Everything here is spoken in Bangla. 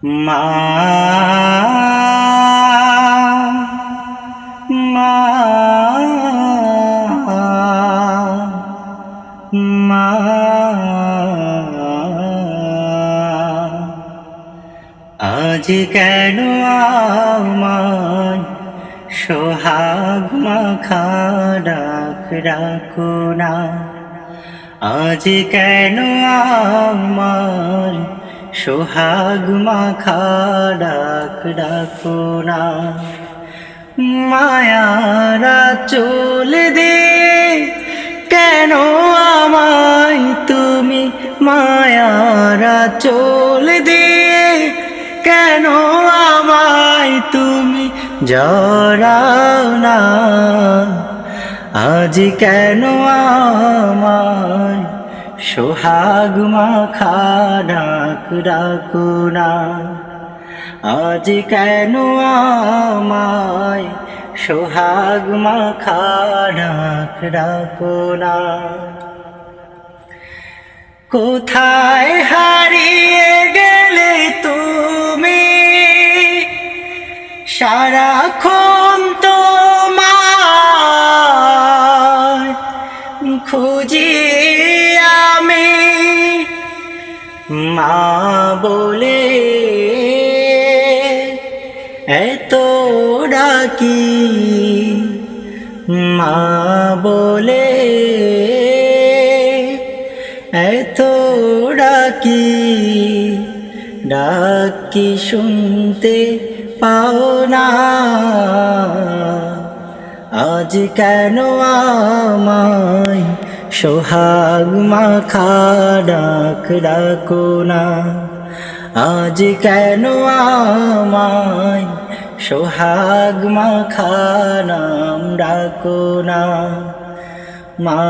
মা মা মা আজ কেন আমায় সোহাগ মাখা ডাক ডাকো না। আজ কেন আমায় সোহাগ মাখা ডাক ডাকো না। মায়ারা চোল দিয়ে কেন আমায় তুমি, মায়ারা চোল দিয়ে কেন আমায় তুমি জড়াও না। আজ কেন আমায় সোহাগ মাখা ডাক ডাকো না। আজ কেন আমায় সোহাগ মাখা ডাক ডাকো না। কোথায় হারিয়ে গেলে তুমি, সারাক্ষণ তোমায় খুঁজি আমি। মা বলে এত ডাকি, মা বলে এত ডাকি, ডাকি শুনতে পাও না। আজ কেন আমায় সোহাগ মাখা ডাক ডাকো না। আজ কেন আমায় সোহাগ মাখা নাম ডাকো না। মা